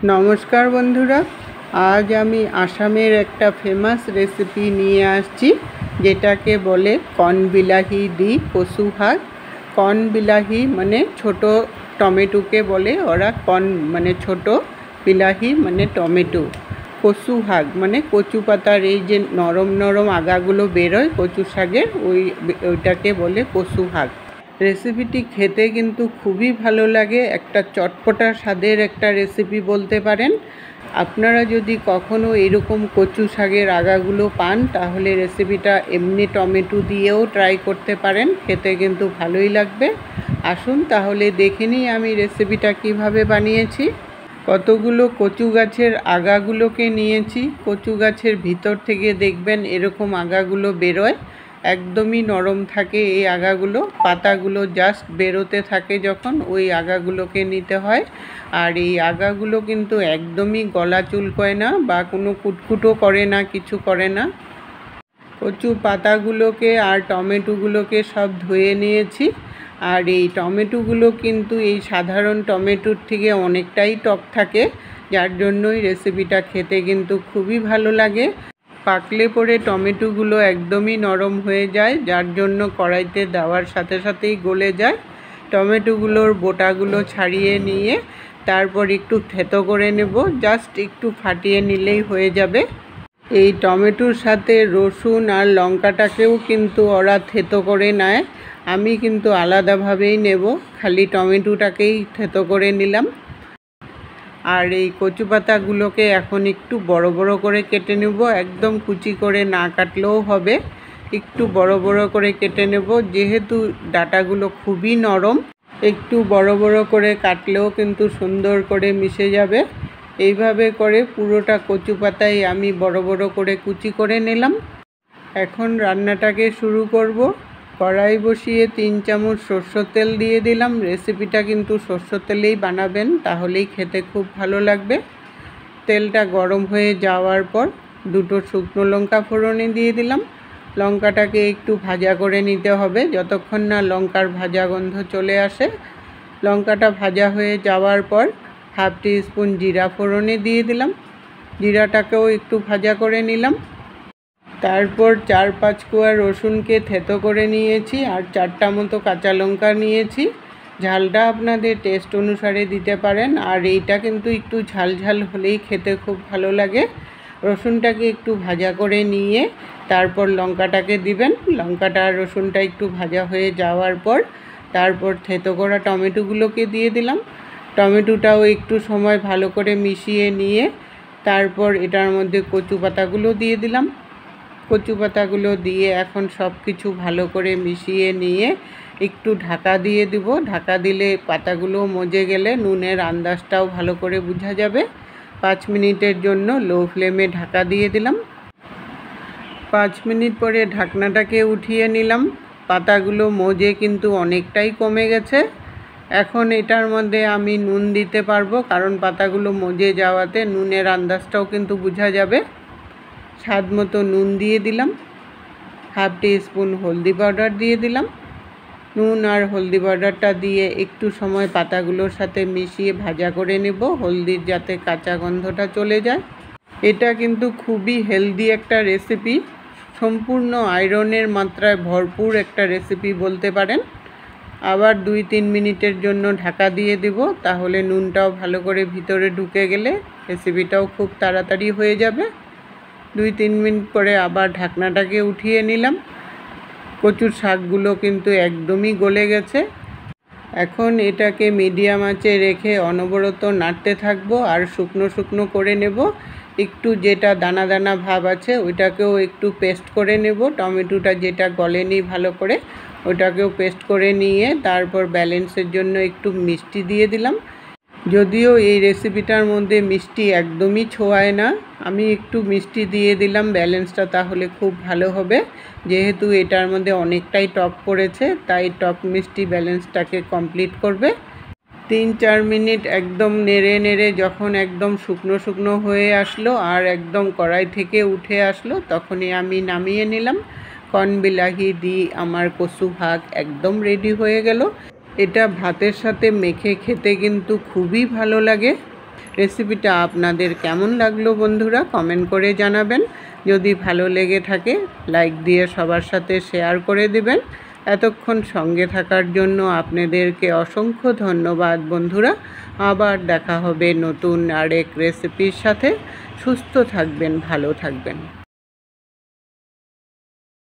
নমস্কার বন্ধুরা, আজ আমি আসামের একটা ফেমাস রেসিপি নিয়ে আসছি, যেটাকে বলে কর্নবিলাহি দি কচু শাক। কর্নবিলাহি মানে ছোট টমেটোকে বলে ওরা, কর্ন মানে ছোট, বিলাহি মানে টমেটো। কচু শাক মানে কচু পাতার এই যে নরম নরম আগাগুলো বেরোয় কচু শাকের, ওইটাকে বলে কচু শাক। রেসিপিটি খেতে কিন্তু খুবই ভালো লাগে, একটা চটপটা স্বাদের একটা রেসিপি বলতে পারেন। আপনারা যদি কখনো এরকম কচু শাকের আগাগুলো পান, তাহলে রেসিপিটা এমনি টমেটো দিয়েও ট্রাই করতে পারেন, খেতে কিন্তু ভালোই লাগবে। আসুন তাহলে দেখে নিই আমি রেসিপিটা কিভাবে বানিয়েছি। কতগুলো কচু গাছের আগাগুলোকে নিয়েছি। কচু গাছের ভিতর থেকে দেখবেন এরকম আগাগুলো বেরোয়, একদমই নরম থাকে এই আগাগুলো, পাতাগুলো জাস্ট বেরোতে থাকে যখন, ওই আগাগুলোকে নিতে হয়। আর এই আগাগুলো কিন্তু একদমই গলা চুলকোয় না বা কোনো কুটকুটো করে না, কিছু করে না। কচু পাতাগুলোকে আর টমেটোগুলোকে সব ধুয়ে নিয়েছি। আর এই টমেটোগুলো কিন্তু এই সাধারণ টমেটোর থেকে অনেকটাই টক থাকে, যার জন্যই রেসিপিটা খেতে কিন্তু খুবই ভালো লাগে। পাকলে পরে টমেটোগুলো একদমই নরম হয়ে যায়, যার জন্য কড়াইতে দেওয়ার সাথে সাথেই গলে যায়। টমেটোগুলোর বোটাগুলো ছাড়িয়ে নিয়ে তারপর একটু থেতো করে নেব, জাস্ট একটু ফাটিয়ে নিলেই হয়ে যাবে। এই টমেটোর সাথে রসুন আর লঙ্কাটাকেও কিন্তু ওরা থেতো করে নেয়, আমি কিন্তু আলাদাভাবেই নেব, খালি টমেটোটাকেই থেতো করে নিলাম। আর এই কচু পাতাগুলোকে এখন একটু বড় বড় করে কেটে নেব, একদম কুচি করে না কাটলেও হবে, একটু বড় বড় করে কেটে নেব। যেহেতু ডাঁটাগুলো খুবই নরম, একটু বড় বড় করে কাটলেও কিন্তু সুন্দর করে মিশে যাবে। এইভাবে করে পুরোটা কচু পাতাই আমি বড় বড় করে কুচি করে নিলাম। এখন রান্নাটাকে শুরু করব। কড়াই বসিয়ে 3 চামচ সরষের তেল দিয়ে দিলাম। রেসিপিটা কিন্তু সরষের তেলেই বানাবেন, তাহলেই খেতে খুব ভালো লাগবে। তেলটা গরম হয়ে যাওয়ার পর 2টো শুকনো লঙ্কা ফোড়নে দিয়ে দিলাম। লঙ্কাটাকে একটু ভাজা করে নিতে হবে, যতক্ষণ না লঙ্কার ভাজা গন্ধ চলে আসে। লঙ্কাটা ভাজা হয়ে যাওয়ার পর 1/2 টিস্পুন জিরা ফোড়নে দিয়ে দিলাম। জিরাটাকেও একটু ভাজা করে নিলাম। তারপর 4-5 কোয়া রসুনকে থেতো করে নিয়েছি, আর 4টা মতো কাঁচা লঙ্কা নিয়েছি। ঝালটা আপনাদের টেস্ট অনুসারে দিতে পারেন, আর এইটা কিন্তু একটু ঝাল ঝাল হলেই খেতে খুব ভালো লাগে। রসুনটাকে একটু ভাজা করে নিয়ে তারপর লঙ্কাটাকে দিবেন। লঙ্কাটা আর রসুনটা একটু ভাজা হয়ে যাওয়ার পর তারপর থেতো করা টমেটোগুলোকে দিয়ে দিলাম। টমেটোটাও একটু সময় ভালো করে মিশিয়ে নিয়ে তারপর এটার মধ্যে কচু পাতাগুলো দিয়ে দিলাম। কচু পাতাগুলো দিয়ে এখন সব কিছু ভালো করে মিশিয়ে নিয়ে একটু ঢাকা দিয়ে দিব। ঢাকা দিলে পাতাগুলো মজে গেলে নুনের আন্দাজটাও ভালো করে বোঝা যাবে। 5 মিনিটের জন্য লো ফ্লেমে ঢাকা দিয়ে দিলাম। 5 মিনিট পরে ঢাকনাটাকে উঠিয়ে নিলাম। পাতাগুলো মজে কিন্তু অনেকটাই কমে গেছে। এখন এটার মধ্যে আমি নুন দিতে পারবো, কারণ পাতাগুলো মজে যাওয়াতে নুনের আন্দাজটাও কিন্তু বোঝা যাবে। স্বাদ মতো নুন দিয়ে দিলাম। 1/2 টিস্পুন হলদি পাউডার দিয়ে দিলাম। নুন আর হলদি পাউডারটা দিয়ে একটু সময় পাতাগুলোর সাথে মিশিয়ে ভাজা করে নেব, হলদির যাতে কাঁচা গন্ধটা চলে যায়। এটা কিন্তু খুবই হেলদি একটা রেসিপি, সম্পূর্ণ আয়রনের মাত্রায় ভরপুর একটা রেসিপি বলতে পারেন। আবার 2-3 মিনিটের জন্য ঢাকা দিয়ে দেব, তাহলে নুনটাও ভালো করে ভিতরে ঢুকে গেলে রেসিপিটাও খুব তাড়াতাড়ি হয়ে যাবে। 2-3 মিনিট পরে আবার ঢাকনাটাকে উঠিয়ে নিলাম। কচুর শাকগুলো কিন্তু একদমই গলে গেছে। এখন এটাকে মিডিয়াম আঁচে রেখে অনবরত নাড়তে থাকবো আর শুকনো শুকনো করে নেব। একটু যেটা দানা দানা ভাব আছে ওইটাকেও একটু পেস্ট করে নেব। টমেটোটা যেটা গলেনি ভালো করে ওটাকেও পেস্ট করে নিয়ে তারপর ব্যালেন্সের জন্য একটু মিষ্টি দিয়ে দিলাম। যদিও এই রেসিপিটার মধ্যে মিষ্টি একদমই ছোঁয়ায় না, আমি একটু মিষ্টি দিয়ে দিলাম ব্যালেন্সটা তাহলে খুব ভালো হবে। যেহেতু এটার মধ্যে অনেকটাই টক পড়েছে, তাই টক মিষ্টি ব্যালেন্সটাকে কমপ্লিট করবে। 3-4 মিনিট একদম নেড়ে নেড়ে যখন একদম শুকনো শুকনো হয়ে আসলো আর একদম কড়াই থেকে উঠে আসলো, তখনই আমি নামিয়ে নিলাম। কর্নবিলাহি দিয়ে আমার কচু শাক একদম রেডি হয়ে গেল। এটা ভাতের সাথে মেখে খেতে কিন্তু খুবই ভালো লাগে। রেসিপিটা আপনাদের কেমন লাগলো বন্ধুরা কমেন্ট করে জানাবেন। যদি ভালো লেগে থাকে লাইক দিয়ে সবার সাথে শেয়ার করে দিবেন। এতক্ষণ সঙ্গে থাকার জন্য আপনাদেরকে অসংখ্য ধন্যবাদ বন্ধুরা। আবার দেখা হবে নতুন আরেক রেসিপির সাথে। সুস্থ থাকবেন, ভালো থাকবেন।